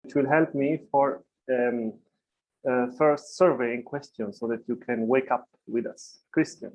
which will help me for first surveying questions so that you can wake up with us. Christian.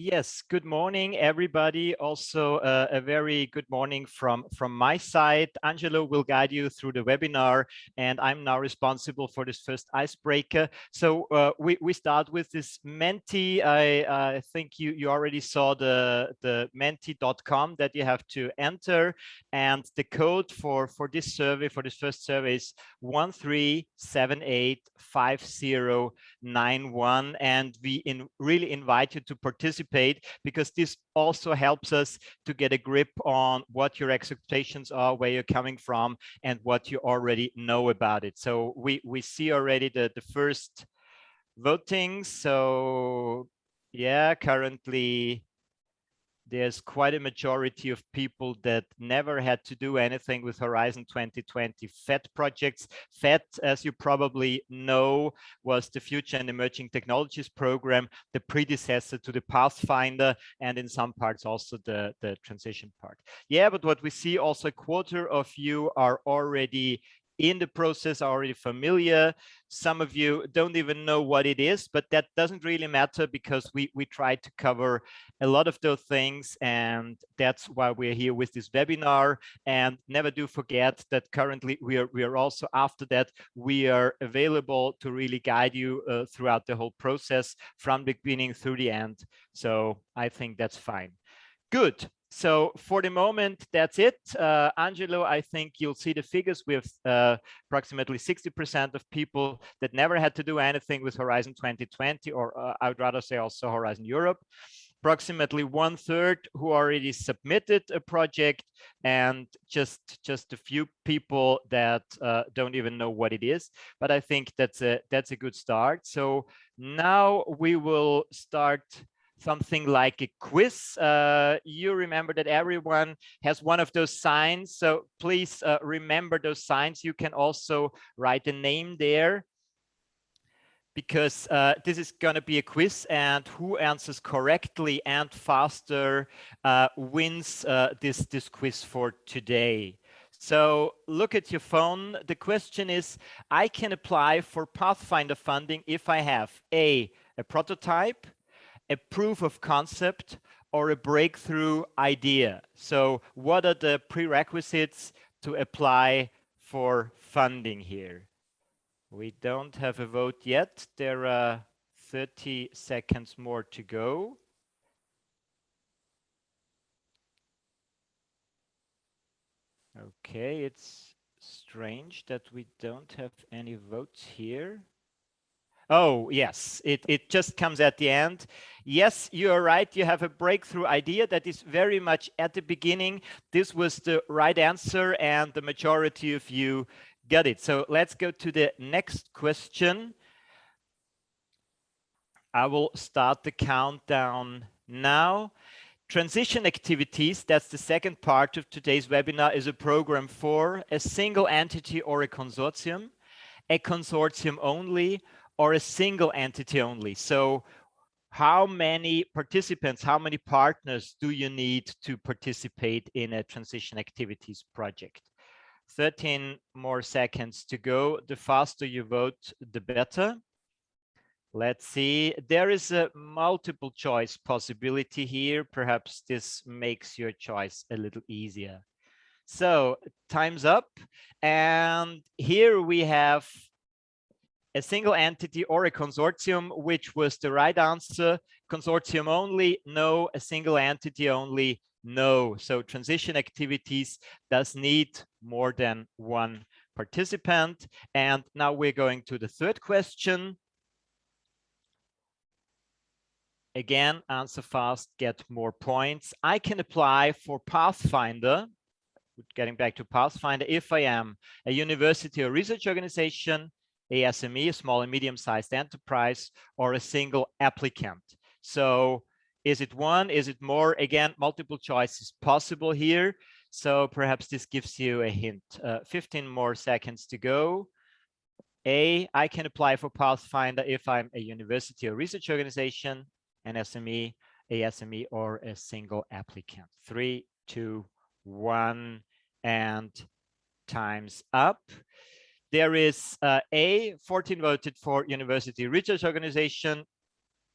Yes, good morning, everybody. Also, a very good morning from my side. Angelo will guide you through the webinar, and I'm now responsible for this first icebreaker. So we start with this Menti. I think you already saw the menti.com that you have to enter, and the code for this survey, for this first survey, is 13785091, and we really invite you to participate, because this also helps us to get a grip on what your expectations are, where you're coming from, and what you already know about it. So we see already the first voting. So yeah, currently there's quite a majority of people that never had to do anything with Horizon 2020 FET projects. FET, as you probably know, was the Future and Emerging Technologies program, the predecessor to the Pathfinder, and in some parts also the transition part. Yeah, but what we see also, a quarter of you are already in the process, are already familiar. Some of you don't even know what it is, but that doesn't really matter, because we try to cover a lot of those things, and that's why we're here with this webinar. And never do forget that currently we are also, after that, we are available to really guide you throughout the whole process from the beginning through the end. So I think that's fine. Good. So for the moment, that's it. Angelo, I think you'll see the figures. We have approximately 60% of people that never had to do anything with Horizon 2020, or I would rather say also Horizon Europe. Approximately 1/3 who already submitted a project, and just a few people that don't even know what it is. But I think that's a good start. So now we will start something like a quiz. You remember that everyone has one of those signs, so please remember those signs. You can also write a name there, because this is going to be a quiz, and who answers correctly and faster wins this quiz for today. So look at your phone. The question is, I can apply for Pathfinder funding if I have a prototype, a proof of concept, or a breakthrough idea. So what are the prerequisites to apply for funding here? We don't have a vote yet. There are 30 seconds more to go. Okay, it's strange that we don't have any votes here. Oh, yes, it just comes at the end. Yes, you are right. You have a breakthrough idea that is very much at the beginning. This was the right answer, and the majority of you got it. So let's go to the next question. I will start the countdown now. Transition activities, that's the second part of today's webinar, is a program for a single entity or a consortium only, or a single entity only. So how many participants, how many partners do you need to participate in a transition activities project? 13 more seconds to go. The faster you vote, the better. Let's see. There is a multiple choice possibility here. Perhaps this makes your choice a little easier. So time's up. And here we have a single entity or a consortium, which was the right answer. Consortium only, no. A single entity only, no. So transition activities does need more than one participant. And now we're going to the third question. Again, answer fast, get more points. I can apply for Pathfinder, getting back to Pathfinder, if I am a university or research organization, a SME, a small and medium-sized enterprise, or a single applicant. So is it one? Is it more? Again, multiple choice is possible here. So perhaps this gives you a hint. 15 more seconds to go. A, I can apply for Pathfinder if I'm a university or research organization, an SME, a SME, or a single applicant. 3, 2, 1, and time's up. There is A, 14 voted for University Research Organization,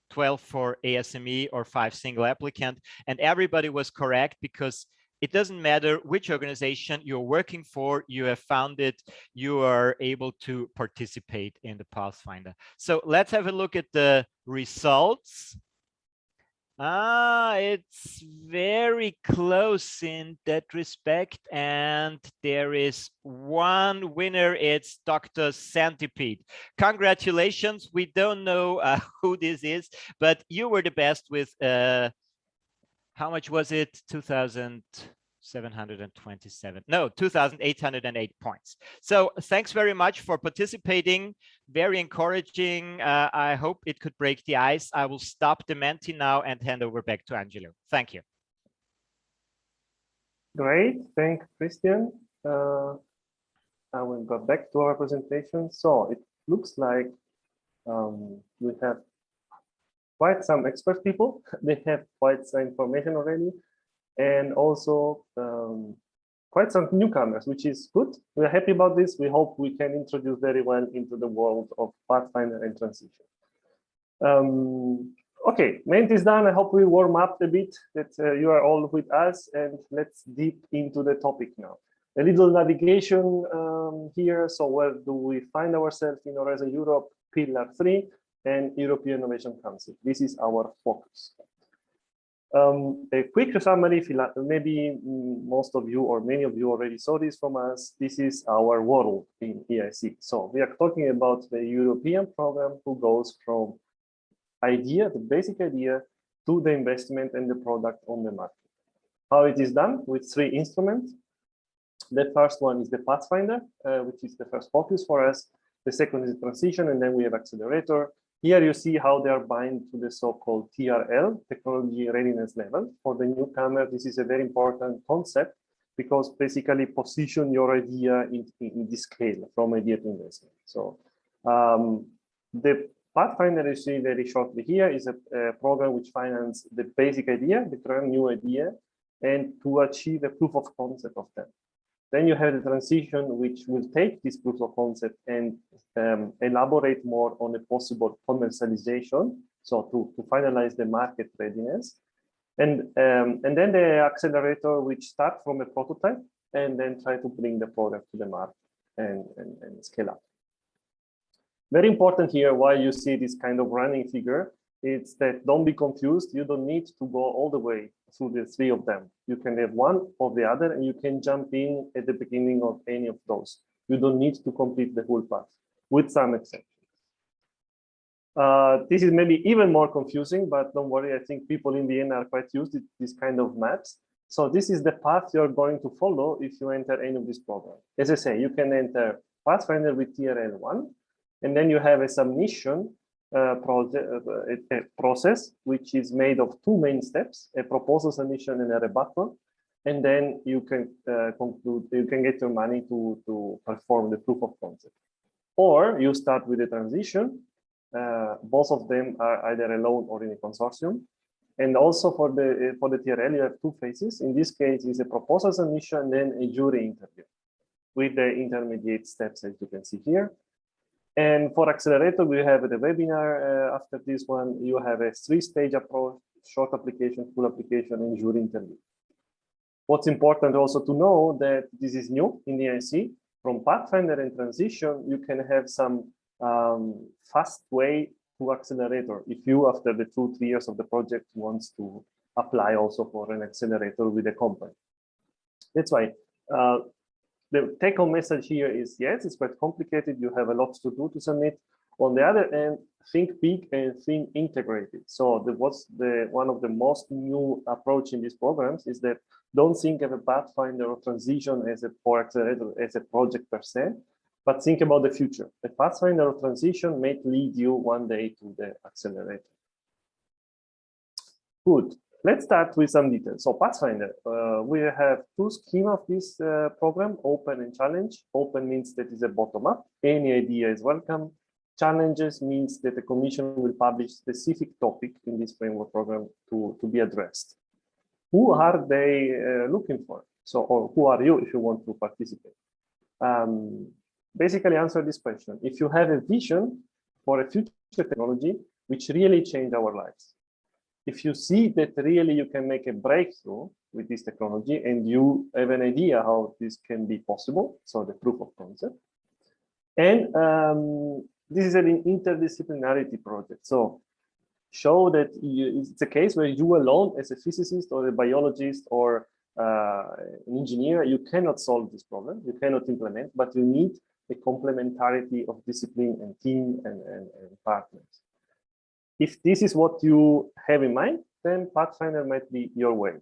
12 for ASME, or 5 single applicant. And everybody was correct, because it doesn't matter which organization you're working for, you have found it, you are able to participate in the Pathfinder. So let's have a look at the results. It's very close in that respect, and there is one winner. It's Dr. Centipede. Congratulations. We don't know who this is, but you were the best with how much was it? 2,727. No, 2,808 points. So thanks very much for participating. Very encouraging. I hope it could break the ice. I will stop the Menti now and hand over back to Angelo. Thank you. Great, thank Christian. I will go back to our presentation. So it looks like we have quite some expert people. They have quite some information already, and also quite some newcomers, which is good. We're happy about this. We hope we can introduce very well into the world of Pathfinder and transition. Okay, Menti is done. I hope we warm up a bit, that you are all with us, and let's deep into the topic now. A little navigation here. So where do we find ourselves in Horizon Europe, Pillar 3, and European Innovation Council? This is our focus. A quick summary, maybe most of you or many of you already saw this from us. This is our world in EIC. So we are talking about the European program who goes from idea, the basic idea, to the investment and the product on the market. How it is done? With 3 instruments. The first one is the Pathfinder, which is the first focus for us. The second is transition, and then we have accelerator. Here you see how they are bind to the so-called TRL, technology readiness level. For the newcomer, this is a very important concept, because basically position your idea in this scale from idea to investment. So the Pathfinder you see very shortly here is a program which finances the basic idea, the brand new idea, and to achieve a proof of concept of them. Then you have the transition, which will take this proof of concept and elaborate more on a possible commercialization, so to finalize the market readiness. And then the accelerator, which start from a prototype and then try to bring the product to the market and scale up. Very important here, why you see this kind of running figure, it's that don't be confused. You don't need to go all the way through the 3 of them. You can have one or the other, and you can jump in at the beginning of any of those. You don't need to complete the whole path, with some exceptions. This is maybe even more confusing, but don't worry. I think people in the end are quite used to this kind of maps. So this is the path you're going to follow if you enter any of this program. As I say, you can enter Pathfinder with TRL1, and then you have a submission process, which is made of 2 main steps: a proposal submission and a rebuttal. And then you can conclude, you can get your money to perform the proof of concept. Or you start with a transition. Both of them are either alone or in a consortium. And also for the TRL, you have 2 phases. In this case, it's a proposal submission and then a jury interview with the intermediate steps, as you can see here. And for accelerator, we have the webinar. After this one, you have a 3-stage approach: short application, full application, and jury interview. What's important also to know that this is new in the EIC. From Pathfinder and transition, you can have some fast way to accelerator if you, after the 2-3 years of the project, wants to apply also for an accelerator with a company. That's why the take-home message here is, yes, it's quite complicated. You have a lot to do to submit. On the other hand, think big and think integrated. So one of the most new approach in these programs is that don't think of a Pathfinder or transition or accelerator as a project per se, but think about the future. A Pathfinder or transition may lead you one day to the accelerator. Good. Let's start with some details. So Pathfinder, we have 2 schemes of this program: open and challenge. Open means that is a bottom-up. Any idea is welcome. Challenges means that the Commission will publish specific topic in this framework program to be addressed. Who are they looking for? So, or who are you if you want to participate? Basically answer this question. If you have a vision for a future technology which really change our lives, if you see that really you can make a breakthrough with this technology and you have an idea how this can be possible, so the proof of concept, and this is an interdisciplinarity project. So show that it's a case where you alone as a physicist or a biologist or an engineer, you cannot solve this problem, you cannot implement, but you need a complementarity of discipline and team and partners. If this is what you have in mind, then Pathfinder might be your way.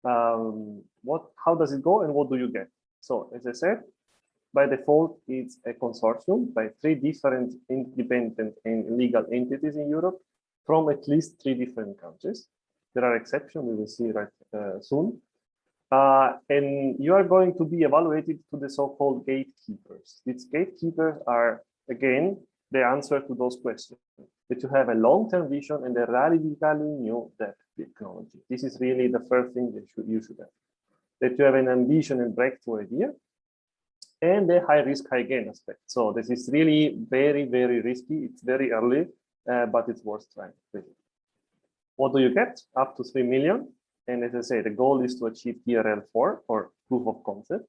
How does it go and what do you get? So as I said, by default, it's a consortium by 3 different independent and legal entities in Europe from at least 3 different countries. There are exceptions, we will see right soon. And you are going to be evaluated to the so-called gatekeepers. These gatekeepers are, again, the answer to those questions. That you have a long-term vision and a radically new depth technology. This is really the first thing that you should have. That you have an ambition and breakthrough idea, and the high risk, high gain aspect. So this is really very, very risky. It's very early, but it's worth trying. Really. What do you get? Up to 3 million. And as I say, the goal is to achieve TRL4 or proof of concept.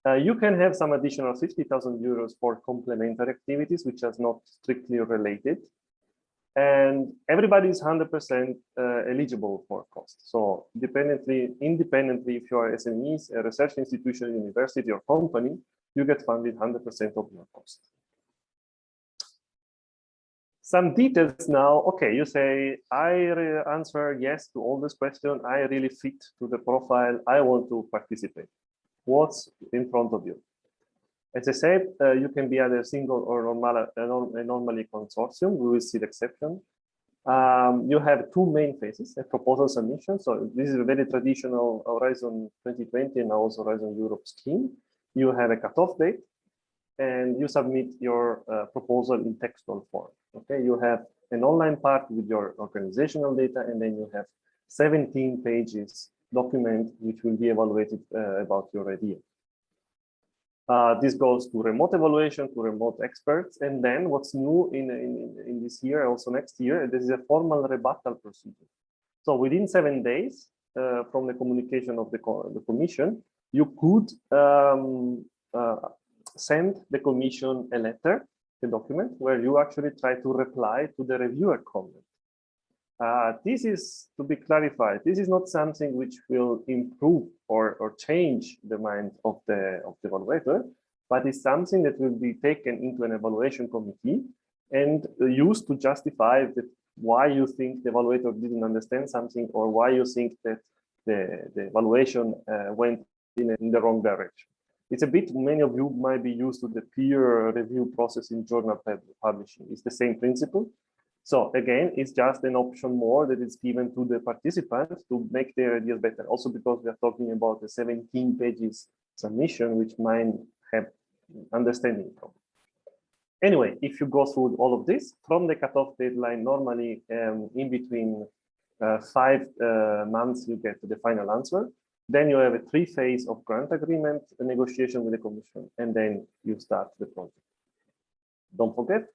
You can have some additional 50,000 euros for complementary activities, which are not strictly related. And everybody is 100% eligible for cost. So independently, if you are SMEs, a research institution, university, or company, you get funded 100% of your cost. Some details now. Okay, you say, I answer yes to all this question. I really fit to the profile. I want to participate. What's in front of you? As I said, you can be either single or normally consortium. We will see the exception. You have 2 main phases, a proposal submission. So this is a very traditional Horizon 2020 and also Horizon Europe scheme. You have a cutoff date and you submit your proposal in textual form. Okay, you have an online part with your organizational data, and then you have 17 pages document which will be evaluated about your idea. This goes to remote evaluation, to remote experts, and then what's new in this year, also next year, this is a formal rebuttal procedure. So within 7 days from the communication of the commission, you could send the commission a letter, a document, where you actually try to reply to the reviewer comment. This is to be clarified. This is not something which will improve or change the mind of the evaluator, but it's something that will be taken into an evaluation committee and used to justify why you think the evaluator didn't understand something or why you think that the evaluation went in the wrong direction. It's a bit, many of you might be used to the peer review process in journal publishing. It's the same principle. So again, it's just an option more that is given to the participants to make their ideas better. Also because we are talking about a 17 pages submission, which might have understanding problem. Anyway, if you go through all of this, from the cutoff deadline, normally in between 5 months, you get the final answer. Then you have a 3-phase of grant agreement, a negotiation with the commission, and then you start the project. Don't forget,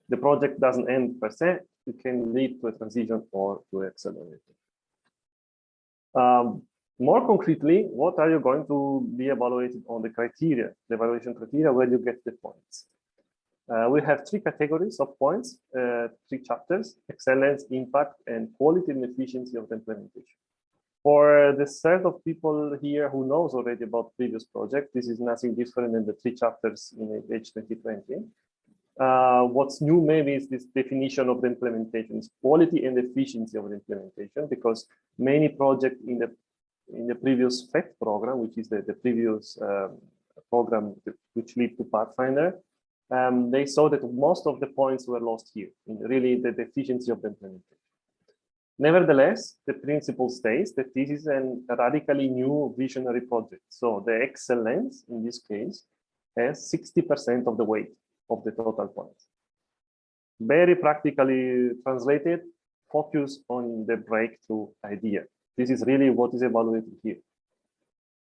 the project doesn't end per se. It can lead to a transition or to accelerator. More concretely, what are you going to be evaluated on the criteria, the evaluation criteria, where you get the points? We have 3 categories of points, 3 chapters: excellence, impact, and quality and efficiency of the implementation. For the set of people here who knows already about previous projects, this is nothing different than the 3 chapters in H 2020. What's new maybe is this definition of the implementation, is quality and efficiency of the implementation, because many projects in the previous FET program, which is the previous program which lead to Pathfinder, they saw that most of the points were lost here, in really the efficiency of the implementation. Nevertheless, the principle states that this is a radically new visionary project. So the excellence, in this case, has 60% of the weight of the total points. Very practically translated, focus on the breakthrough idea. This is really what is evaluated here.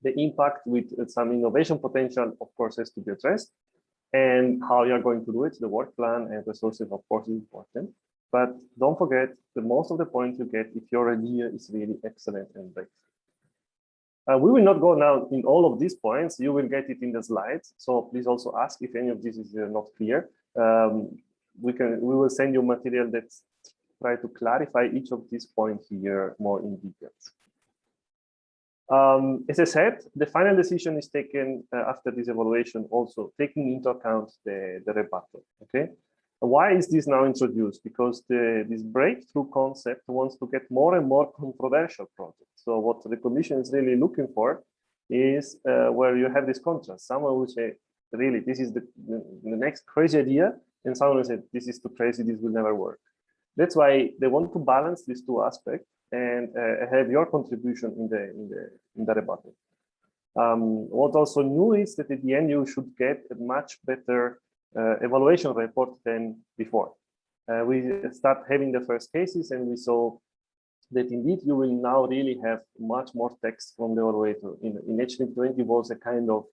The impact with some innovation potential, of course, has to be addressed. And how you're going to do it, the work plan and resources, of course, is important. But don't forget, the most of the points you get if your idea is really excellent and breakthrough. We will not go now in all of these points. You will get it in the slides. So please also ask if any of this is not clear. We will send you material that try to clarify each of these points here more in details. As I said, the final decision is taken after this evaluation, also taking into account the rebuttal. Okay. Why is this now introduced? Because this breakthrough concept wants to get more and more controversial projects. So what the Commission is really looking for is where you have this contrast. Someone will say, really, this is the next crazy idea, and someone will say, this is too crazy, this will never work. That's why they want to balance these two aspects and have your contribution in the rebuttal. What also new is that at the end you should get a much better evaluation report than before. We start having the first cases, and we saw that indeed you will now really have much more text from the evaluator. In H2020 was a kind of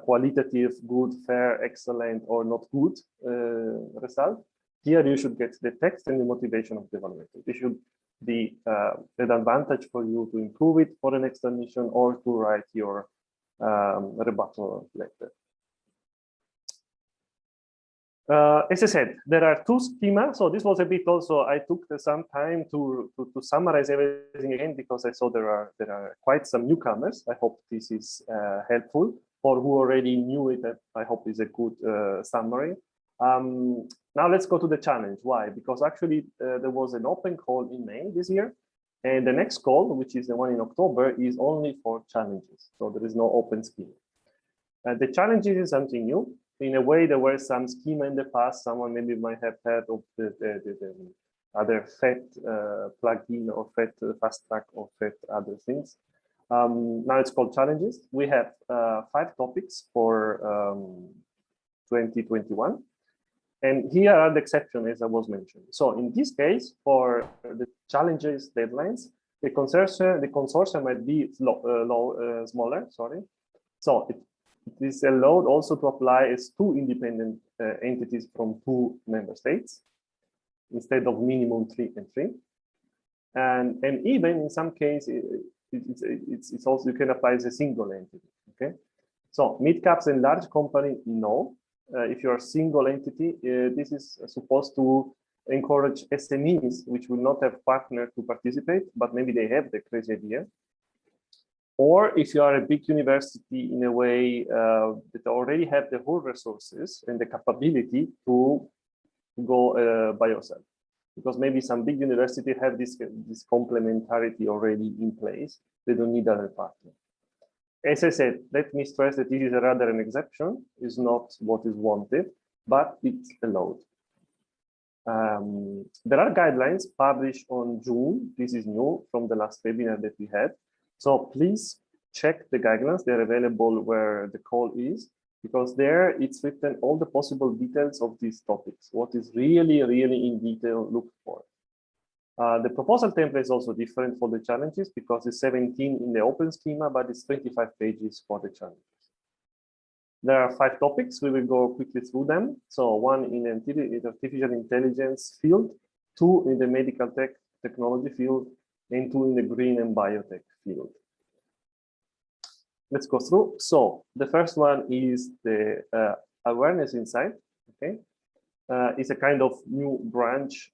qualitative, good, fair, excellent, or not good result. Here you should get the text and the motivation of the evaluator. This should be an advantage for you to improve it for the next submission or to write your rebuttal letter. As I said, there are two schemas. So this was a bit also, I took some time to summarize everything again, because I saw there are quite some newcomers. I hope this is helpful. For who already knew it, I hope is a good summary. Now let's go to the challenge. Why? Because actually there was an open call in May this year, and the next call, which is the one in October, is only for challenges. So there is no open scheme. The challenges is something new. In a way, there were some schema in the past. Someone maybe might have heard of the other FET plugin or FET fast track or FET other things. Now it's called challenges. We have 5 topics for 2021. And here are the exceptions, as I was mentioning. So in this case, for the challenges deadlines, the consortium might be smaller, sorry. So it is allowed also to apply as 2 independent entities from 2 member states instead of minimum 3 and 3. And even in some cases, it's also, you can apply as a single entity. Okay. So mid-caps and large company, no. If you're a single entity, this is supposed to encourage SMEs, which will not have partner to participate, but maybe they have the crazy idea. Or if you are a big university in a way that already have the whole resources and the capability to go by yourself. Because maybe some big university have this complementarity already in place. They don't need other partner. As I said, let me stress that this is rather an exception, is not what is wanted, but it's allowed. There are guidelines published on June. This is new from the last webinar that we had. So please check the guidelines. They're available where the call is, because there it's written all the possible details of these topics, what is really, really in detail looked for. The proposal template is also different for the challenges because it's 17 in the open schema, but it's 25 pages for the challenges. There are 5 topics. We will go quickly through them. So 1 in artificial intelligence field, 2 in the medical technology field, and 2 in the green and biotech field. Let's go through. So the first one is the awareness insight. Okay, it's a kind of new branch.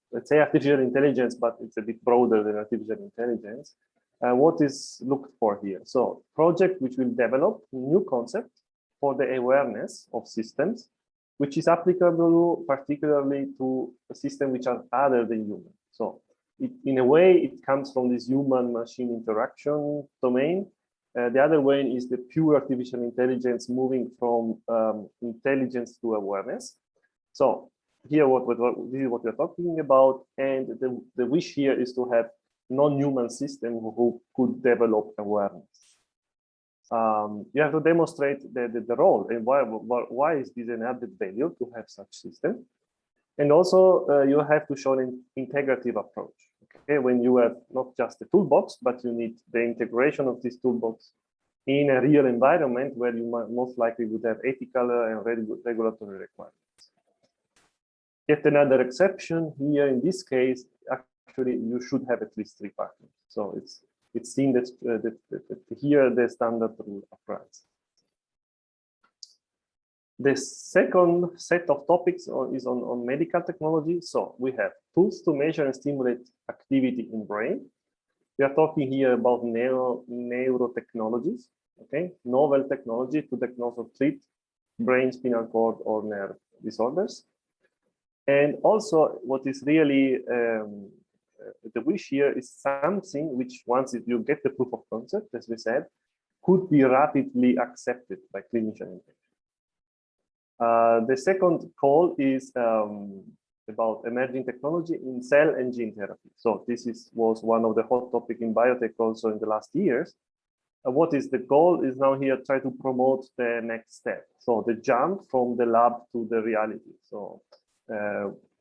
Let's say artificial intelligence, but it's a bit broader than artificial intelligence. What is looked for here? So project which will develop new concept for the awareness of systems, which is applicable particularly to a system which are other than human. So in a way, it comes from this human-machine interaction domain. The other way is the pure artificial intelligence moving from intelligence to awareness. So here, this is what we're talking about, and the wish here is to have non-human system who could develop awareness. You have to demonstrate the role and why is this an added value to have such system, and also you have to show an integrative approach. Okay, when you have not just the toolbox, but you need the integration of this toolbox in a real environment where you most likely would have ethical and regulatory requirements. Yet another exception here in this case, actually you should have at least 3 partners. So it's seen that, here the standard rule applies. The second set of topics is on medical technology. So we have tools to measure and stimulate activity in brain. We are talking here about neurotechnologies, okay? Novel technology to diagnose or treat brain, spinal cord, or nerve disorders. And also what is really the wish here is something which once you get the proof of concept, as we said, could be rapidly accepted by clinicians. The second call is about emerging technology in cell and gene therapy. So this was one of the hot topics in biotech also in the last years. What is the goal is now here try to promote the next step. So the jump from the lab to the reality. So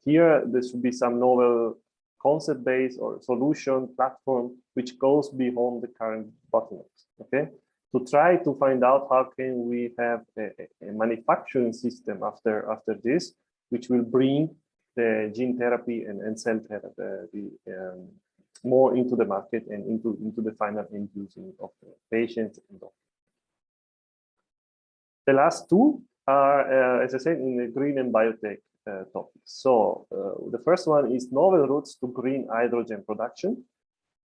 here there should be some novel concept-based or solution platform which goes beyond the current bottlenecks. Okay. To try to find out how can we have a manufacturing system after this, which will bring the gene therapy and cell therapy more into the market and into the final end using of the patients and doctors. The last 2 are, as I said, in the green and biotech topics. So the first one is novel routes to green hydrogen production.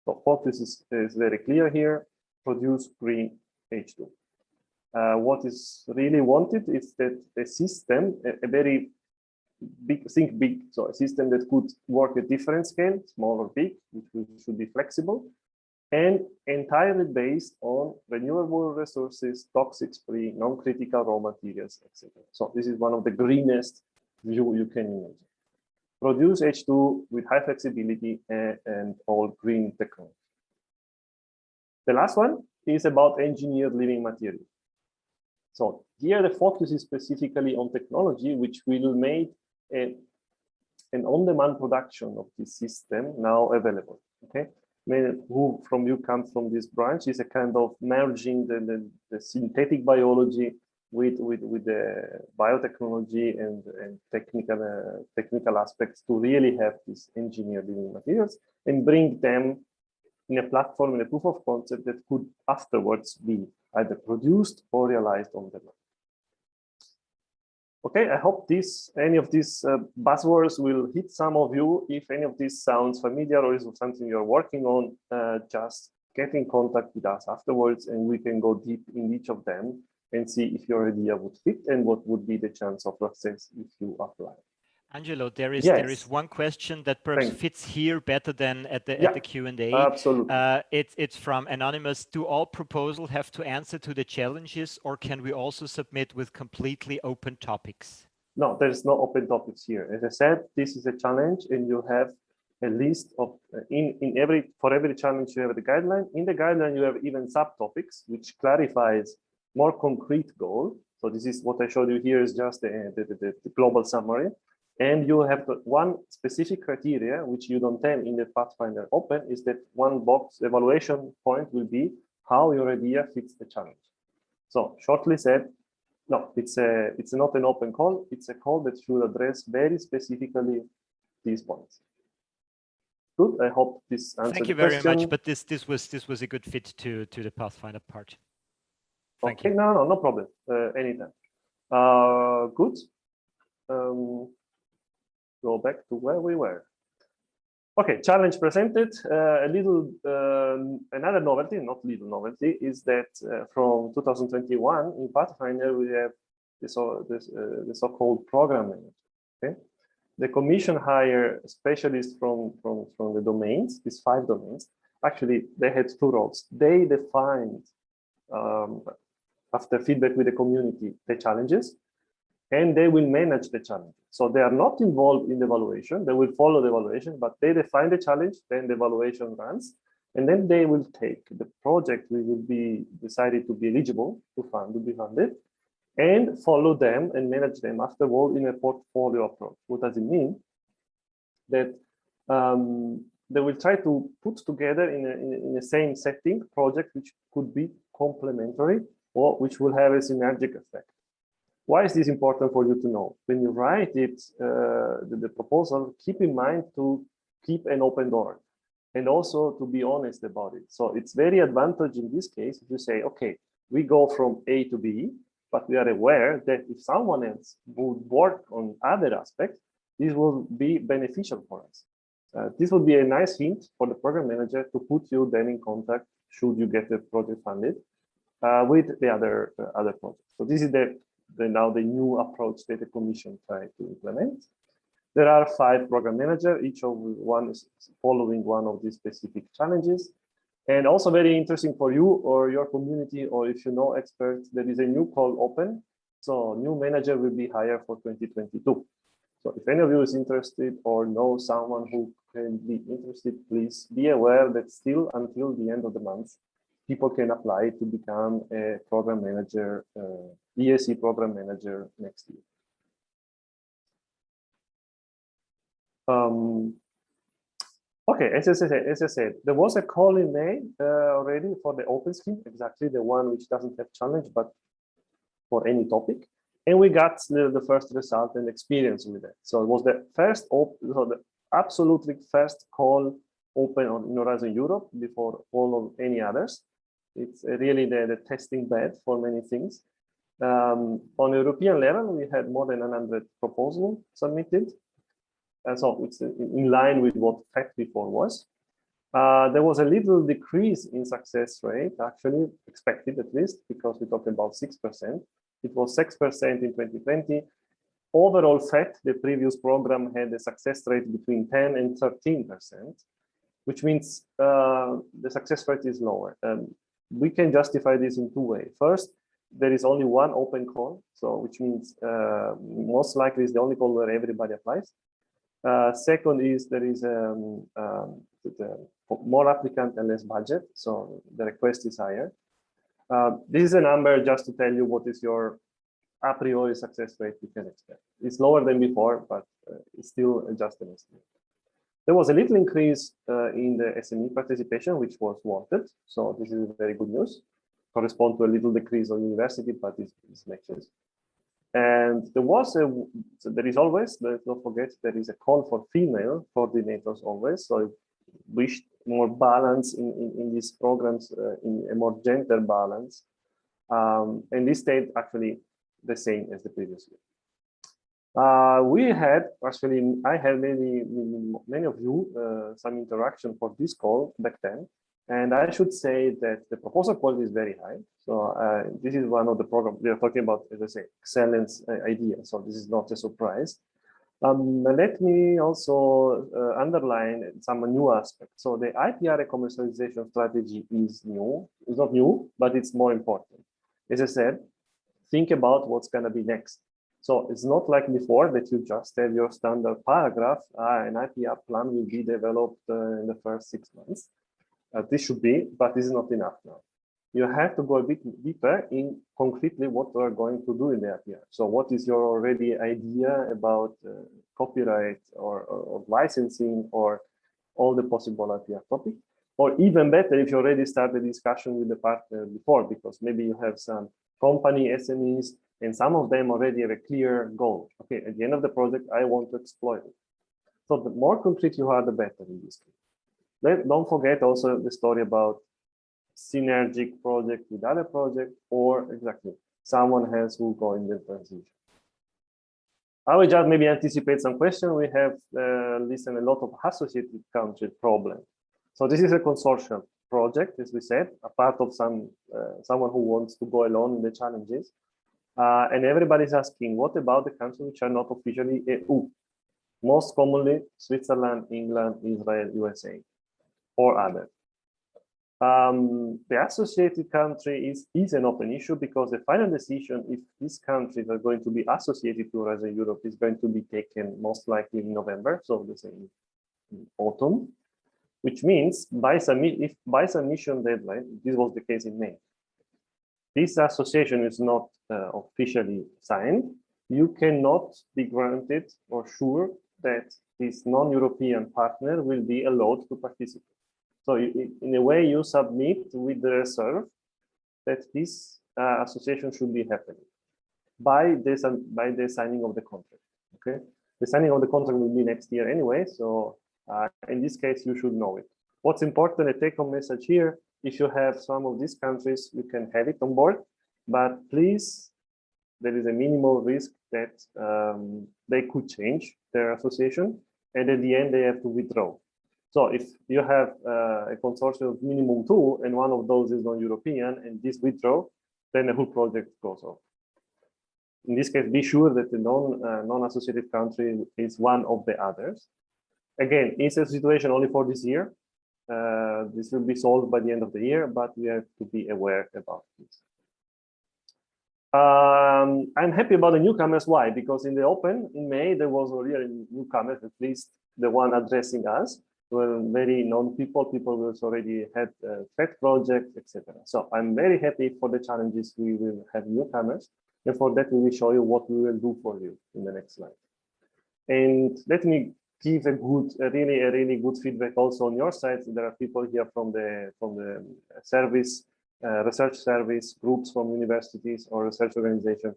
So focus is very clear here, produce green H2. What is really wanted is that a system, a very big, think big, so a system that could work at different scale, small or big, which should be flexible, and entirely based on renewable resources, toxic-free, non-critical raw materials, etc. So this is one of the greenest view you can imagine. Produce H2 with high flexibility and all green technology. The last one is about engineered living material. So here the focus is specifically on technology, which will make an on-demand production of this system now available. Okay, who from you comes from this branch is a kind of merging the synthetic biology with the biotechnology and technical aspects to really have these engineered living materials and bring them in a platform, in a proof of concept that could afterwards be either produced or realized on demand. Okay, I hope any of these buzzwords will hit some of you. If any of this sounds familiar or is something you're working on, just get in contact with us afterwards and we can go deep in each of them and see if your idea would fit and what would be the chance of success if you apply. Angelo, there is one question that perhaps fits here better than at the Q&A. Absolutely. It's from Anonymous. Do all proposals have to answer to the challenges, or can we also submit with completely open topics? No, there's no open topics here. As I said, this is a challenge, and you have a list of for every challenge you have the guideline. In the guideline, you have even subtopics, which clarifies more concrete goal. So this is what I showed you here is just the global summary. And you have one specific criteria, which you don't have in the Pathfinder Open, is that one box evaluation point will be how your idea fits the challenge. So shortly said, no, it's not an open call. It's a call that should address very specifically these points. Good. I hope this answered Thank you the question. very much. But this was a good fit to the Pathfinder part. Thank you. No problem. Anytime. Good. Go back to where we were. Okay, challenge presented. Another novelty, not little novelty, is that from 2021 in Pathfinder we have the so-called program manager. Okay, the commission hire specialists from the domains, these 5 domains. Actually, they had 2 roles. They defined after feedback with the community the challenges, and they will manage the challenge. So they are not involved in the evaluation. They will follow the evaluation, but they define the challenge, then the evaluation runs, and then they will take the project we will be decided to be eligible to be funded, and follow them and manage them afterward in a portfolio approach. What does it mean? That they will try to put together in the same setting project which could complementary or which will have a synergic effect. Why is this important for you to know? When you write it, the proposal, keep in mind to keep an open door and also to be honest about it. So it's very advantageous in this case if you say, okay, we go from A to B, but we are aware that if someone else would work on other aspects, this will be beneficial for us. This would be a nice hint for the program manager to put you then in contact should you get the project funded with the other projects. So this is now the new approach that the Commission tried to implement. There are 5 program managers, each of one is following one of these specific challenges. And also very interesting for you or your community, or if you know experts, there is a new call open. So new manager will be hired for 2022. So if any of you is interested or know someone who can be interested, please be aware that still until the end of the month, people can apply to become a program manager, EIC program manager next year. Okay, as I said, there was a call in May already for the open scheme, exactly the one which doesn't have challenge, but for any topic. And we got the first result and experience with it. So it was the first, the absolutely first call open on Horizon Europe before all of any others. It's really the testing bed for many things. On European level, we had more than 100 proposals submitted. And so it's in line with what fact before was. There was a little decrease in success rate, actually expected at least, because we talked about 6%. It was 6% in 2020. Overall fact, the previous program had a success rate between 10 and 13%, which means the success rate is lower. We can justify this in 2 ways. First, there is only one open call, so which means most likely is the only call where everybody applies. Second is there is more applicant and less budget, so the request is higher. This is a number just to tell you what is your a priori success rate you can expect. It's lower than before, but it's still just an estimate. There was a little increase in the SME participation, which was wanted. So this is very good news. Correspond to a little decrease on university, but it's matches. And there was so there is always, let's not forget, there is a call for female coordinators always. So I wished more balance in these programs, in a more gender balance. And this stayed actually the same as the previous year. We had actually, I had many of you some interaction for this call back then, and I should say that the proposal quality is very high. So this is one of the programs we are talking about, as I say, excellence idea. So this is not a surprise. Let me also underline some new aspects. So the IPR commercialization strategy is new. It's not new, but it's more important. As I said, think about what's going to be next. So it's not like before that you just have your standard paragraph, an IPR plan will be developed in the first 6 months. This should be, but this is not enough now. You have to go a bit deeper in concretely what we are going to do in the IPR. So what is your already idea about copyright or licensing or all the possible IPR topics? Or even better, if you already started discussion with the partner before, because maybe you have some company SMEs and some of them already have a clear goal. Okay, at the end of the project, I want to exploit it. So the more concrete you are, the better in this case. Don't forget also the story about synergic project with other projects, or exactly someone else who go in the transition. I will just maybe anticipate some questions. We have listened a lot of associated country problem. So this is a consortium project, as we said, a part of someone who wants to go along in the challenges. And everybody's asking, what about the countries which are not officially EU? Most commonly, Switzerland, England, Israel, USA, or others. The associated country is an open issue because the final decision if these countries are going to be associated to Horizon Europe is going to be taken most likely in November, so the same autumn, which means by submission deadline, this was the case in May, this association is not officially signed, you cannot be granted or sure that this non-European partner will be allowed to participate. So in a way, you submit with the reserve that this association should be happening by the signing of the contract. Okay, the signing of the contract will be next year anyway, so in this case you should know it. What's important, a take-home message here: if you have some of these countries, you can have it on board, but please, there is a minimal risk that they could change their association, and at the end they have to withdraw. So if you have a consortium of minimum 2 and one of those is non-European and this withdraw, then the whole project goes off. In this case, be sure that the non-associated country is one of the others. Again, it's a situation only for this year. This will be solved by the end of the year, but we have to be aware about this. I'm happy about the newcomers. Why? Because in the Open in May, there was already newcomers, at least the one addressing us. Were very known people who already had pet projects, etc. So I'm very happy for the challenges we will have newcomers. And for that, we will show you what we will do for you in the next slide. And let me give a really good feedback also on your side. There are people here from the service, research service, groups from universities or research organizations.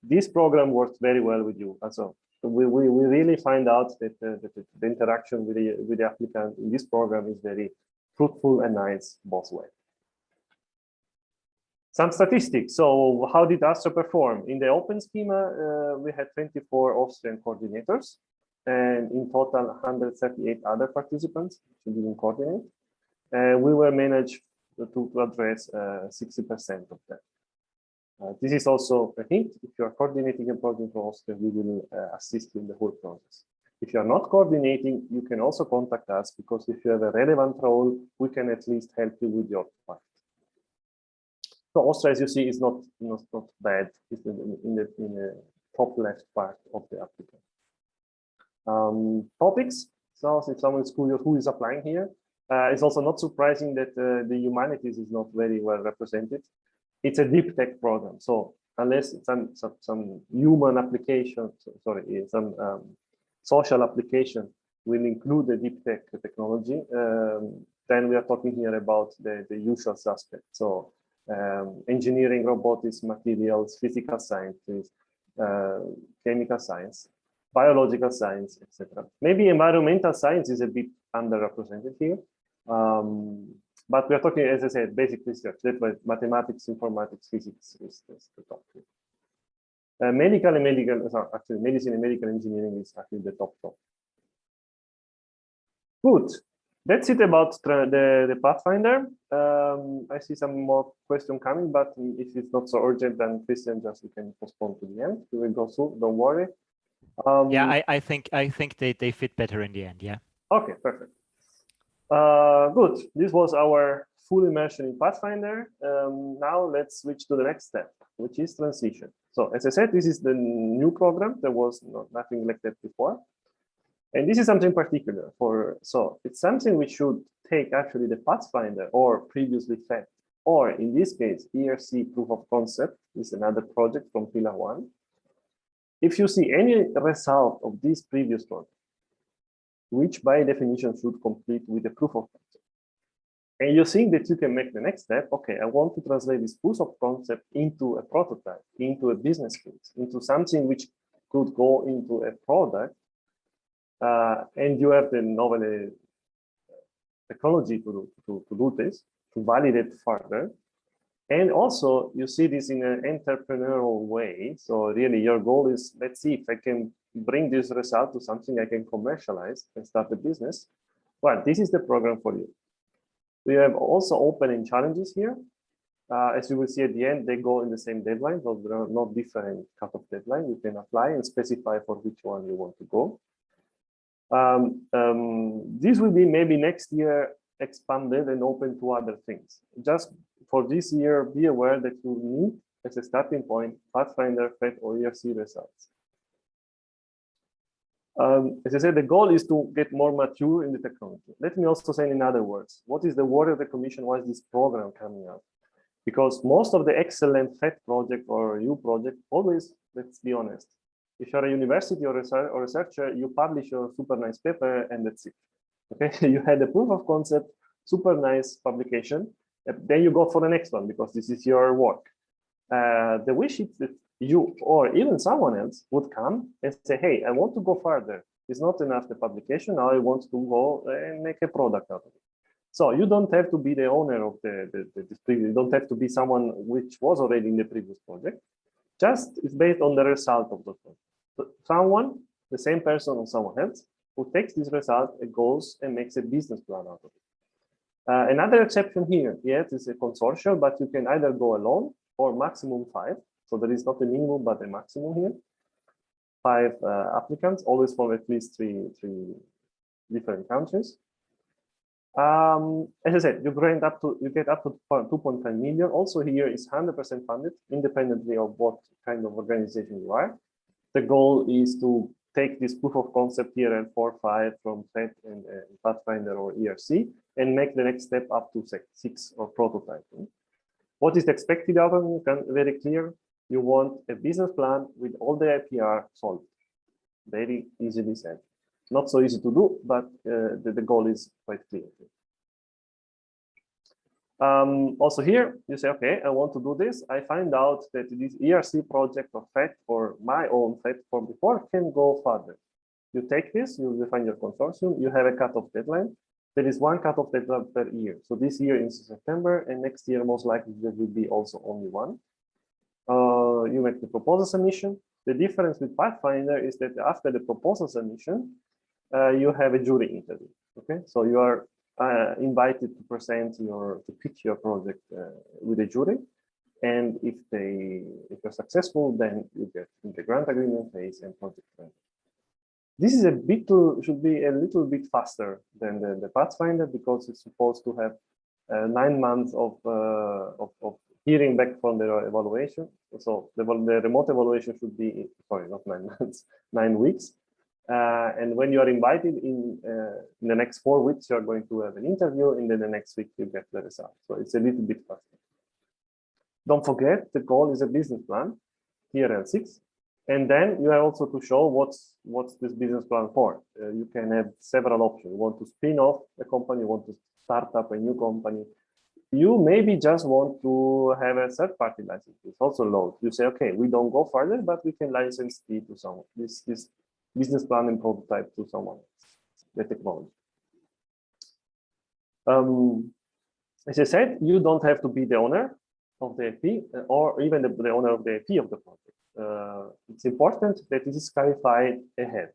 This program worked very well with you. So we really find out that the interaction with the applicant in this program is very fruitful and nice both ways. Some statistics. So how did Astra perform? In the open schema, we had 24 Austrian coordinators, and in total 138 other participants who didn't coordinate. We were managed to address 60% of them. This is also a hint: if you are coordinating a project for Austria, we will assist you in the whole process. If you are not coordinating, you can also contact us, because if you have a relevant role, we can at least help you with your part. So Austria, as you see, is not bad. It's in the top left part of the applicant. Topics. So if someone is curious who is applying here, it's also not surprising that the humanities is not very well represented. It's a deep tech program, so unless some human application, some social application will include the deep tech technology, then we are talking here about the usual suspects. So engineering, robotics, materials, physical sciences, chemical science, biological science, etc. Maybe environmental science is a bit underrepresented here. But we are talking, as I said, basic research. That's why mathematics, informatics, physics is the top three. Medicine and medical engineering is actually the top. Good. That's it about the Pathfinder. I see some more questions coming, but if it's not so urgent, then Christian, just you can postpone to the end. We will go through. Don't worry. Yeah, I think they fit better in the end. Yeah. Okay, perfect. Good. This was our full immersion in Pathfinder. Now let's switch to the next step, which is transition. So as I said, this is the new program. There was nothing like that before. And this is something particular so it's something we should take actually the Pathfinder or previously FET, or in this case, ERC proof of concept is another project from Pillar 1. If you see any result of this previous project, which by definition should complete with a proof of concept, and you think that you can make the next step, okay, I want to translate this proof of concept into a prototype, into a business case, into something which could go into a product, and you have the novel technology to do this, to validate further. And also you see this in an entrepreneurial way. So really your goal is, let's see if I can bring this result to something I can commercialize and start a business. Well, this is the program for you. We have also open-end challenges here. As you will see at the end, they go in the same deadline, so there are no different cut-off deadline. You can apply and specify for which one you want to go. This will be maybe next year expanded and open to other things. Just for this year, be aware that you need as a starting point Pathfinder, FET, or ERC results. As I said, the goal is to get more mature in the technology. Let me also say in other words, what is the worry of the Commission? Why is this program coming up? Because most of the excellent FET project or EU project always, let's be honest, if you're a university or researcher, you publish your super nice paper and that's it. Okay, you had a proof of concept, super nice publication, Then you go for the next one because this is your work. The wish is that you or even someone else would come and say, hey, I want to go further. It's not enough the publication. Now I want to go and make a product out of it. So you don't have to be the owner of this previous, you don't have to be someone which was already in the previous project. Just it's based on the result of the project. So someone, the same person or someone else, who takes this result and goes and makes a business plan out of it. Another exception here, yes, it's a consortium, but you can either go alone or maximum 5. So there is not a minimum, but a maximum here. 5 applicants, always from at least three different countries. As I said, you get up to 2.5 million. Also here is 100% funded, independently of what kind of organization you are. The goal is to take this proof of concept here and 4 or 5 from FET and Pathfinder or ERC and make the next step up to 6 or prototyping. What is the expected outcome? Very clear. You want a business plan with all the IPR solved. Very easily said. Not so easy to do, but the goal is quite clear. Also here, you say, okay, I want to do this. I find out that this ERC project or FET or my own FET from before can go further. You take this, you define your consortium, you have a cutoff deadline. There is one cutoff deadline per year. So this year is September, and next year, most likely, there will be also only one. You make the proposal submission. The difference with Pathfinder is that after the proposal submission, you have a jury interview. Okay, so you are invited to present to pitch your project with a jury, and if you're successful, then you get in the grant agreement phase and project grant. This is should be a little bit faster than the Pathfinder because it's supposed to have 9 months of hearing back from the evaluation. So the remote evaluation should be, sorry, not 9 months, 9 weeks. And when you are invited in the next 4 weeks, you are going to have an interview, and then the next week you get the result. So it's a little bit faster. Don't forget, the goal is a business plan, TRL6. And then you have also to show what's this business plan for. You can have several options. You want to spin off a company, you want to start up a new company. You maybe just want to have a third-party license. It's also allowed. You say, okay, we don't go further, but we can license it to someone. This business plan and prototype to someone else, the technology. As I said, you don't have to be the owner of the IP or even the owner of the IP of the project. It's important that this is clarified ahead.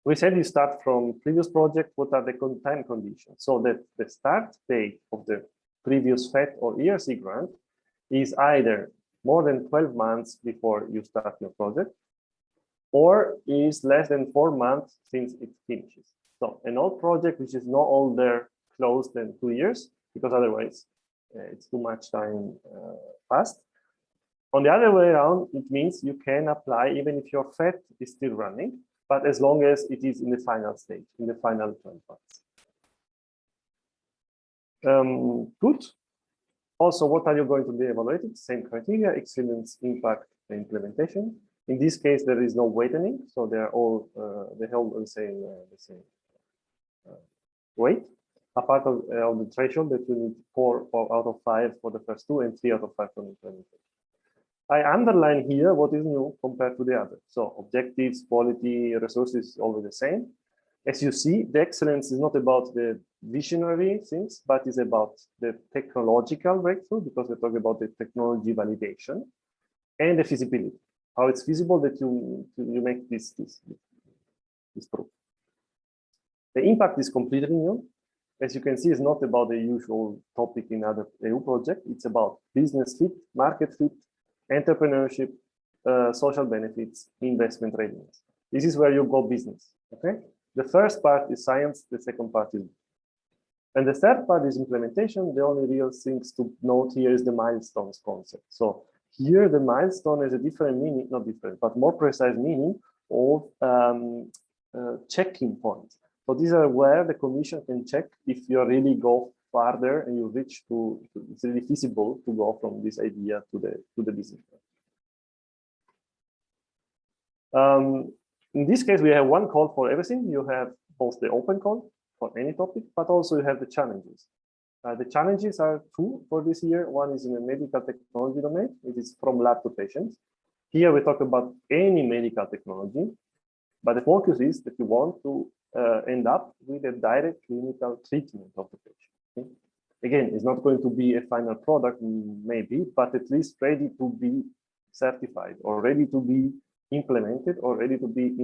We said you start from previous project, what are the time conditions? So that the start date of the previous FET or ERC grant is either more than 12 months before you start your project, or is less than 4 months since it finishes. So an old project which is no older close than 2 years, because otherwise it's too much time passed. On the other way around, it means you can apply even if your FET is still running, but as long as it is in the final stage, in the final 12 months. Good. Also, what are you going to be evaluated? Same criteria: excellence, impact, and implementation. In this case, there is no weighting, so they are all they hold the same weight. Apart of the threshold that you need 4 out of 5 for the first 2 and 3 out of 5 for the implementation. I underline here what is new compared to the other. So objectives, quality, resources is always the same. As you see, the excellence is not about the visionary things, but is about the technological breakthrough, because we're talking about the technology validation and the feasibility. How it's feasible that you make this proof. The impact is completely new. As you can see, it's not about the usual topic in other EU projects. It's about business fit, market fit, entrepreneurship, social benefits, investment readiness. This is where you go business. Okay. The first part is science. The second part is, and the third part is implementation. The only real things to note here is the milestones concept. So here the milestone has a different meaning, not different, but more precise meaning of checking points. So these are where the Commission can check if you really go farther and you reach it's really feasible to go from this idea to the business plan. In this case, we have one call for everything. You have both the open call for any topic, but also you have the challenges. The challenges are two for this year. One is in the medical technology domain. It is from lab to patients. Here we talk about any medical technology, but the focus is that you want to end up with a direct clinical treatment of the patient. Okay? Again, it's not going to be a final product, maybe, but at least ready to be certified or ready to be implemented or ready to be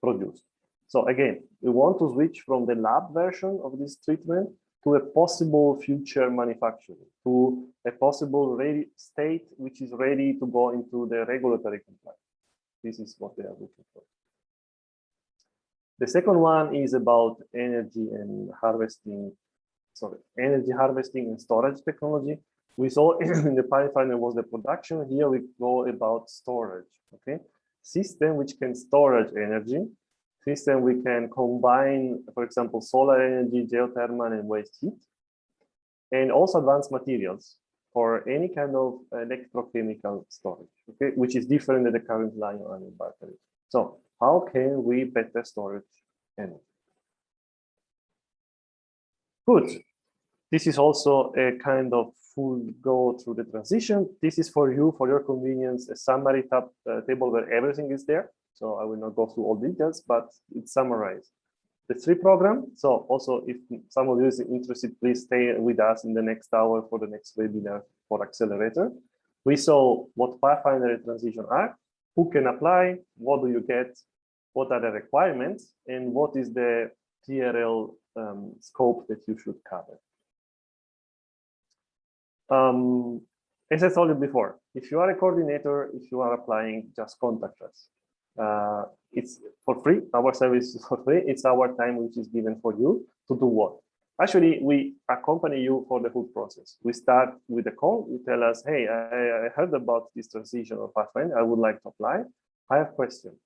produced. So again, we want to switch from the lab version of this treatment to a possible future manufacturing, to a possible ready state which is ready to go into the regulatory compliance. This is what they are looking for. The second one is about energy harvesting and storage technology. We saw in the Pathfinder was the production. Here we go about storage. Okay, system which can storage energy. System we can combine, for example, solar energy, geothermal, and waste heat, and also advanced materials for any kind of electrochemical storage, okay, which is different than the current lithium-ion battery. So how can we better storage energy? Good. This is also a kind of full go through the transition. This is for you, for your convenience, a summary table where everything is there. So I will not go through all details, but it's summarized. The 3 program. So also, if some of you is interested, please stay with us in the next hour for the next webinar for Accelerator. We saw what Pathfinder and transition are, who can apply, what do you get, what are the requirements, and what is the TRL scope that you should cover. As I told you before, if you are a coordinator, if you are applying, just contact us. It's for free. Our service is for free. It's our time which is given for you to do what? Actually, we accompany you for the whole process. We start with a call. You tell us, hey, I heard about this transition of Pathfinder. I would like to apply. I have questions.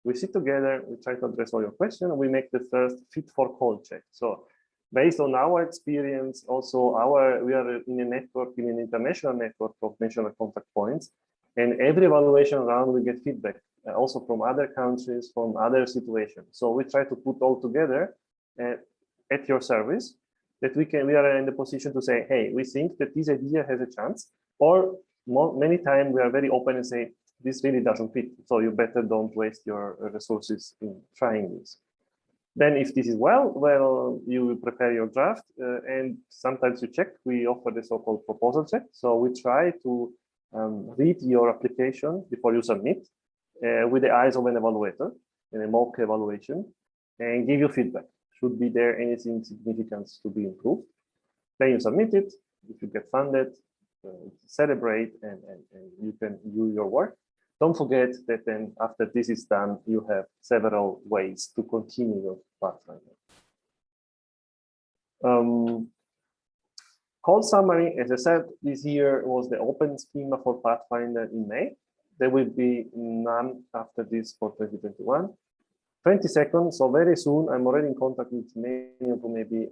We sit together. We try to address all your questions. We make the first fit for call check. So based on our experience, also we are in a network, in an international network of national contact points. And every evaluation round, we get feedback. Also from other countries, from other situations. So we try to put all together at your service that we are in the position to say, hey, we think that this idea has a chance, or many times we are very open and say, this really doesn't fit. So you better don't waste your resources in trying this. Then if this is well, you will prepare your draft and sometimes you check, we offer the so-called proposal check. So we try to read your application before you submit. With the eyes of an evaluator in a mock evaluation and give you feedback. Should be there anything significant to be improved? Then you submit it. If you get funded, celebrate and you can do your work. Don't forget that then after this is done, you have several ways to continue your Pathfinder. Call summary, as I said, this year was the open schema for Pathfinder in May. There will be none after this for 2021. 20 seconds, so very soon, I'm already in contact with many of you maybe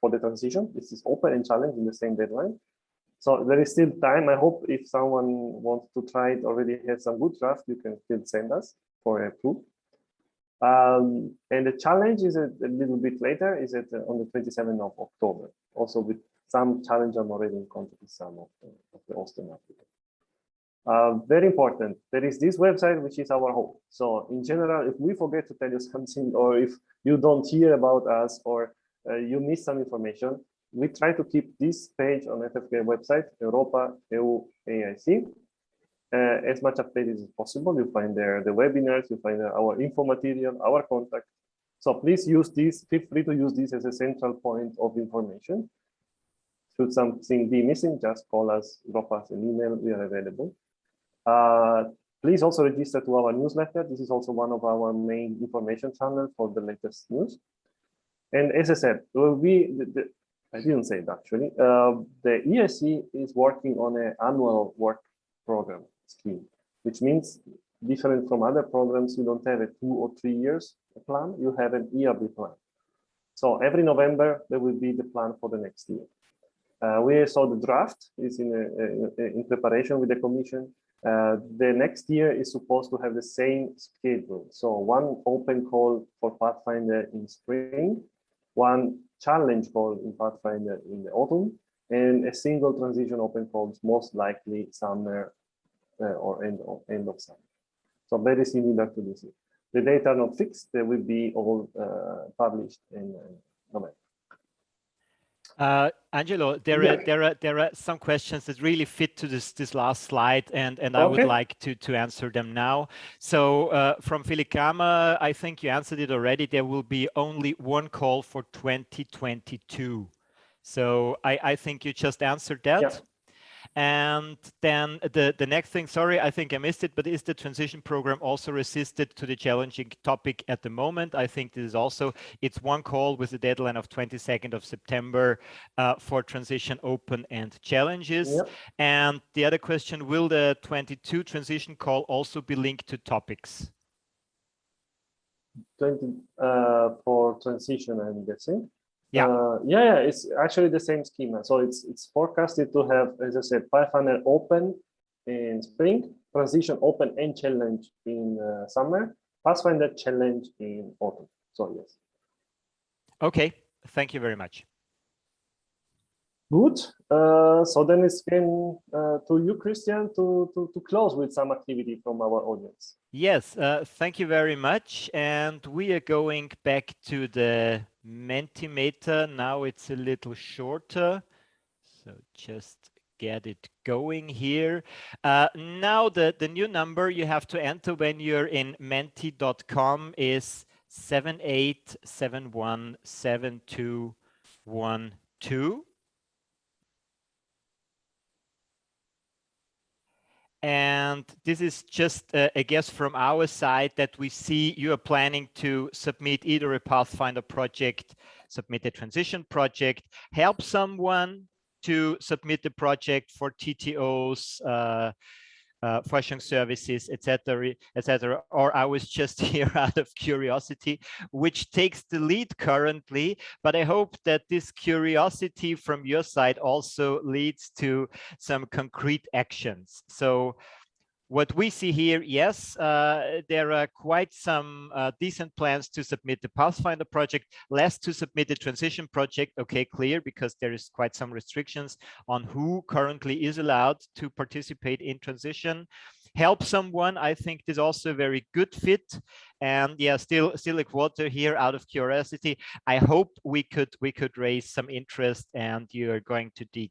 for the transition. This is open and challenge in the same deadline. So there is still time. I hope if someone wants to try it, already has some good draft, you can still send us for a proof. And the challenge is a little bit later, is on the 27th of October. Also with some challenge, I'm already in contact with some of the Austin applicants. Very important, there is this website, which is our home. So in general, if we forget to tell you something, or if you don't hear about us, or you miss some information, we try to keep this page on FFK website, Europa, EU, EIC, as much updated as possible. You find there the webinars, you find there our info material, our contact. So please use this, feel free to use this as a central point of information. Should something be missing, just call us, drop us an email, we are available. Please also register to our newsletter. This is also one of our main information channels for the latest news. And as I said, I didn't say it actually, the EIC is working on an annual work program scheme, which means different from other programs, you don't have a 2 or 3 years plan, you have an yearly plan. So every November, there will be the plan for the next year. We saw the draft is in preparation with the Commission. The next year is supposed to have the same schedule. So one open call for Pathfinder in spring, one challenge call in Pathfinder in the autumn, and a single transition open calls most likely summer or end of summer. So very similar to this. The data are not fixed. They will be all published in November. Angelo, there are some questions that really fit to this last slide, and I would like to answer them now. So from Philip Kramer, I think you answered it already. There will be only one call for 2022. So I think you just answered that. Yeah. And then the next thing, sorry, I think I missed it, but is the transition program also resisted to the challenging topic at the moment? I think this is also, it's one call with a deadline of 22nd of September for transition open and challenges. Yep. And the other question, will the 22 transition call also be linked to topics? 20 for transition, I'm guessing. Yeah, it's actually the same schema. So it's forecasted to have, as I said, Pathfinder open in spring, transition open and challenge in summer, Pathfinder challenge in autumn. So yes. Okay, thank you very much. Good. So then it's came to you, Christian, to close with some activity from our audience. Yes, thank you very much. And we are going back to the Mentimeter. Now it's a little shorter. So just get it going here. Now the new number you have to enter when you're in menti.com is 78717212. And this is just a guess from our side that we see you are planning to submit either a Pathfinder project, submit a transition project, help someone to submit the project for TTOs, Forschungsservices, etc., etc. Or I was just here out of curiosity, which takes the lead currently. But I hope that this curiosity from your side also leads to some concrete actions. So what we see here, yes, there are quite some decent plans to submit the Pathfinder project, less to submit the transition project. Okay, clear, because there is quite some restrictions on who currently is allowed to participate in transition. Help someone, I think is also a very good fit. And yeah, still a quarter here out of curiosity. I hope we could raise some interest and you are going to dig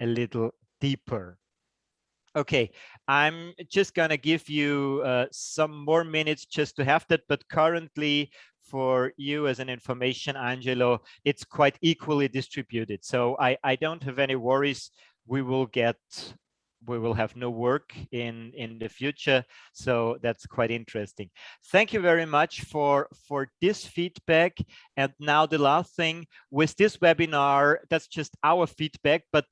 a little deeper. Okay, I'm just gonna give you some more minutes just to have that, but currently for you as an information, Angelo, it's quite equally distributed. So I don't have any worries. We will have no work in the future. So that's quite interesting. Thank you very much for this feedback. And now the last thing with this webinar, that's just our feedback, but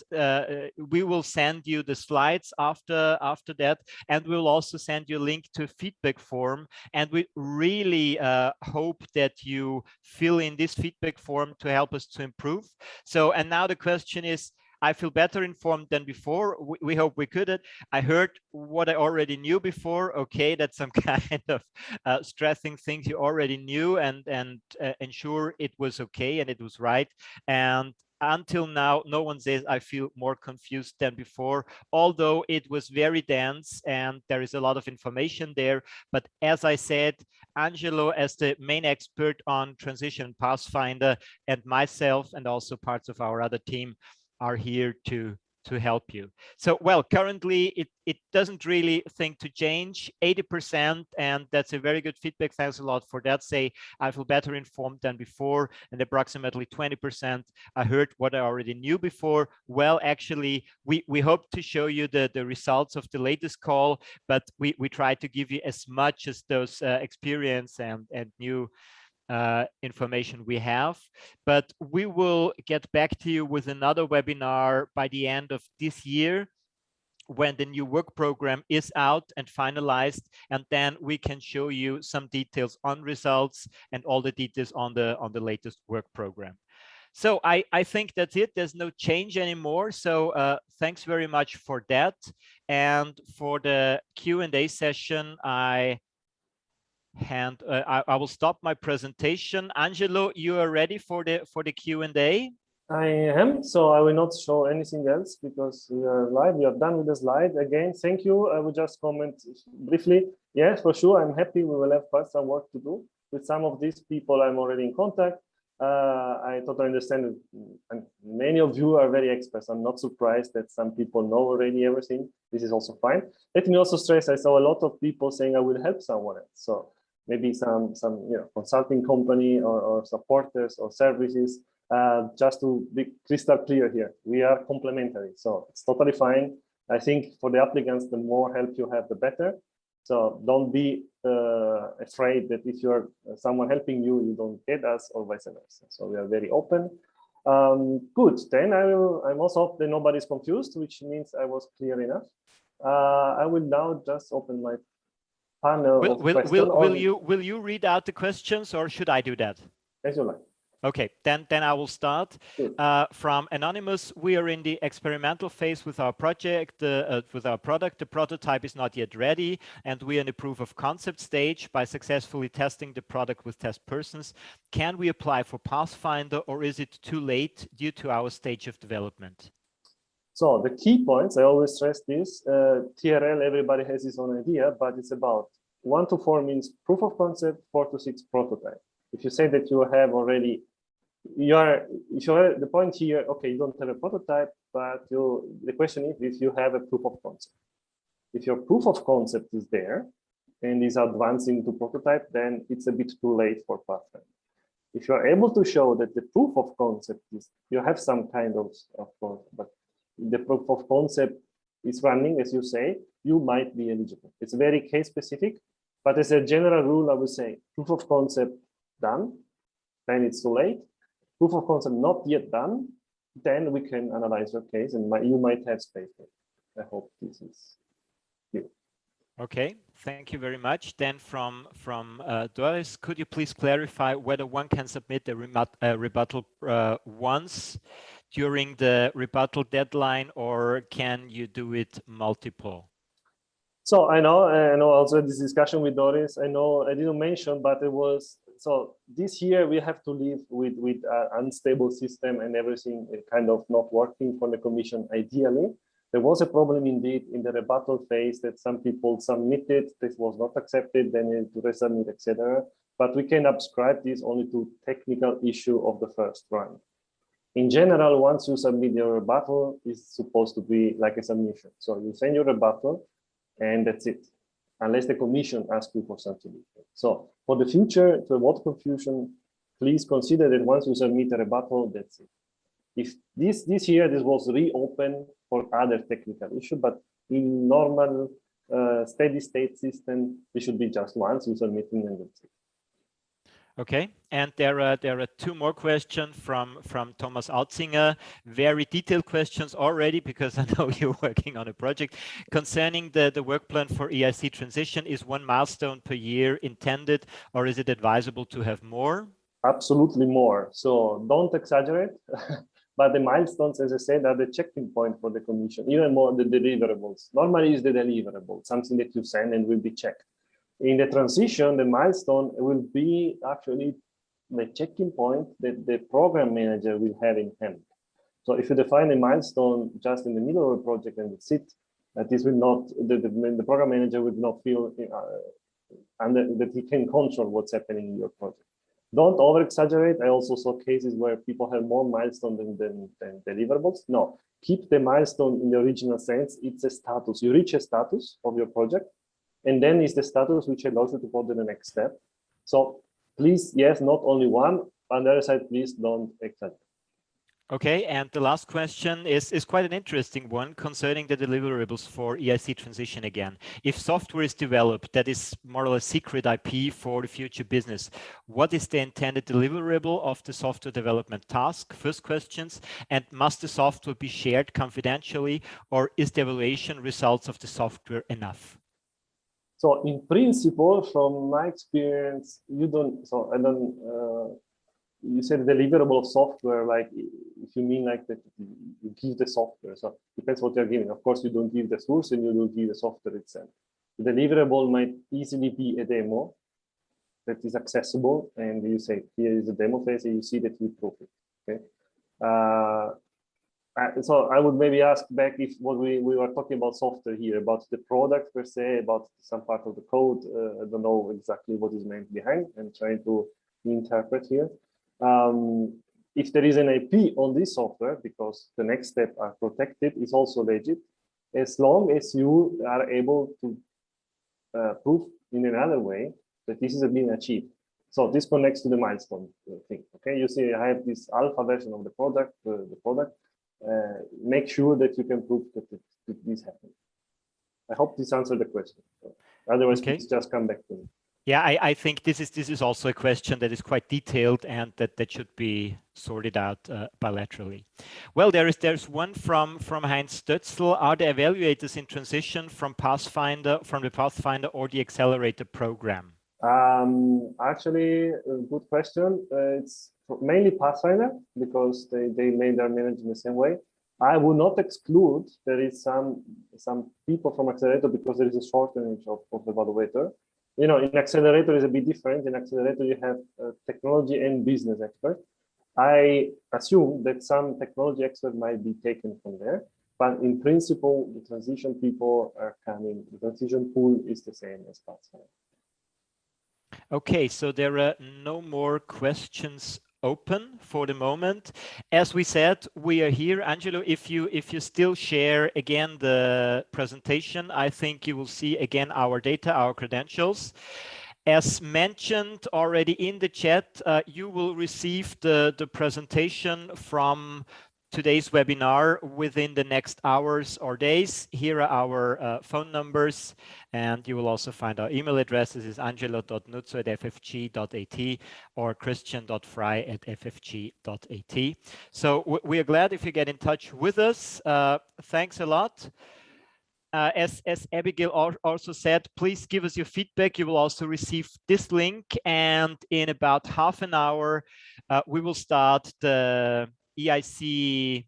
we will send you the slides after that. And we'll also send you a link to a feedback form. And we really hope that you fill in this feedback form to help us to improve. So, and now the question is, I feel better informed than before. We hope we could. I heard what I already knew before. Okay, that's some kind of stressing things you already knew and ensure it was okay and it was right. And until now, no one says I feel more confused than before, although it was very dense and there is a lot of information there. But as I said, Angelo, as the main expert on transition Pathfinder, and myself and also parts of our other team are here to help you. So, well, currently it doesn't really think to change 80%, and that's a very good feedback. Thanks a lot for that. Say, I feel better informed than before, and approximately 20%, I heard what I already knew before. Well, actually, we hope to show you the results of the latest call, but we try to give you as much as those experience and new information we have, but we will get back to you with another webinar by the end of this year when the new work program is out and finalized, and then we can show you some details on results and all the details on the latest work program. So I think that's it. There's no change anymore. So thanks very much for that. And for the Q&A session, I And I will stop my presentation. Angelo, you are ready for the Q&A? I am, so I will not show anything else because we are live. We are done with the slide. Again, thank you. I will just comment briefly. Yes, for sure, I'm happy. We will have quite some work to do. With some of these people, I'm already in contact. I totally understand that, and many of you are very experts. I'm not surprised that some people know already everything. This is also fine. Let me also stress, I saw a lot of people saying I will help someone else. So maybe some consulting company or supporters or services. Just to be crystal clear here, we are complementary, so it's totally fine. I think for the applicants, the more help you have, the better. So don't be afraid that if you're someone helping you, you don't get us, or vice versa. So we are very open. Good. Then I'm also hope that nobody's confused, which means I was clear enough. I will now just open my panel. Will you read out the questions, or should I do that? As you like. Okay, then I will start. From Anonymous, we are in the experimental phase with our project, with our product. The prototype is not yet ready, and we are in the proof of concept stage by successfully testing the product with test persons. Can we apply for Pathfinder, or is it too late due to our stage of development? So the key points, I always stress this, TRL, everybody has his own idea, but it's about 1 to 4 means proof of concept, 4 to 6 prototype. If you say that you have already, the point here, okay, you don't have a prototype, but the question is if you have a proof of concept. If your proof of concept is there and is advancing to prototype, then it's a bit too late for Pathfinder. If you are able to show that the proof of concept is, you have some kind of course, but the proof of concept is running, as you say, you might be eligible. It's very case specific, but as a general rule, I would say proof of concept done, then it's too late. Proof of concept not yet done, then we can analyze your case and you might have space. I hope this is clear. Okay, thank you very much. Then from Doris, could you please clarify whether one can submit a rebuttal once during the rebuttal deadline, or can you do it multiple? So I know also this discussion with Doris, I know I didn't mention, but it was, so this year we have to live with unstable system and everything kind of not working for the commission ideally. There was a problem indeed in the rebuttal phase that some people submitted, this was not accepted, then you need to resubmit, etc. But we can ascribe this only to technical issue of the first run. In general, once you submit your rebuttal, it's supposed to be like a submission. So you send your rebuttal, and that's it, unless the commission asks you for something different. So for the future, to avoid confusion, please consider that once you submit a rebuttal, that's it. If this year, this was reopened for other technical issue, but in normal steady state system, it should be just once you submit it and that's it. Okay, and there are 2 more questions from Thomas Altzinger. Very detailed questions already, because I know you're working on a project concerning the work plan for EIC transition. Is 1 milestone per year intended, or is it advisable to have more? Absolutely more. So don't exaggerate. But the milestones, as I said, are the checking point for the commission. Even more the deliverables. Normally, is the deliverable, something that you send and will be checked. In the transition, the milestone will be actually the checking point that the program manager will have in hand. So if you define a milestone just in the middle of a project and that's it, this will not, the program manager will not feel that he can control what's happening in your project. Don't over exaggerate. I also saw cases where people have more milestones than deliverables. No, keep the milestone in the original sense. It's a status. You reach a status of your project, and then is the status which allows you to go to the next step. So please, yes, not only one. On the other side, please don't exaggerate. Okay, and the last question is quite an interesting one concerning the deliverables for EIC transition again. If software is developed that is more or less secret IP for the future business, what is the intended deliverable of the software development task? First questions. And must the software be shared confidentially, or is the evaluation results of the software enough? So in principle, from my experience, you said deliverable of software, like if you mean like that you give the software, so it depends what you're giving. Of course, you don't give the source and you don't give the software itself. The deliverable might easily be a demo, that is accessible, and you say, here is a demo phase, and you see that you prove it. Okay. So I would maybe ask back if what we were talking about software here, about the product per se, about some part of the code. I don't know exactly what is meant behind. I'm trying to interpret here. If there is an IP on this software, because the next step are protected, is also legit, as long as you are able to prove in another way that this is being achieved. So this connects to the milestone thing. Okay, you see, I have this alpha version of the product. Make sure that you can prove that this happened. I hope this answered the question. Otherwise, Okay. please just come back to me. Yeah, I think this is also a question that is quite detailed and that should be sorted out bilaterally. Well, there's one from Heinz Stötzl. Are the evaluators in transition from the Pathfinder or the Accelerator program? Actually, a good question. It's mainly Pathfinder because they made their management in the same way. I would not exclude there is some people from Accelerator because there is a shortage of evaluator. You know, in Accelerator is a bit different. In Accelerator, you have technology and business expert. I assume that some technology expert might be taken from there, but in principle, the transition people are coming. The transition pool is the same as Pathfinder. Okay, so there are no more questions open for the moment. As we said, we are here. Angelo, if you still share again the presentation, I think you will see again our data, our credentials. As mentioned already in the chat, you will receive the presentation from today's webinar within the next hours or days. Here are our phone numbers, and you will also find our email addresses is angelo.nuzzo@ffg.at or christian.frey@ffg.at. So we are glad if you get in touch with us. Thanks a lot. As Abigail also said, please give us your feedback. You will also receive this link, and in about half an hour, we will start the EIC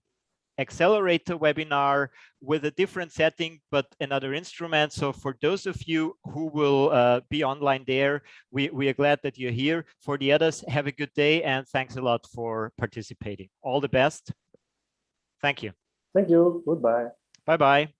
Accelerator webinar with a different setting, but another instrument. So for those of you who will be online there, we are glad that you're here. For the others, have a good day, and thanks a lot for participating. All the best. Thank you. Thank you. Goodbye. Bye-bye.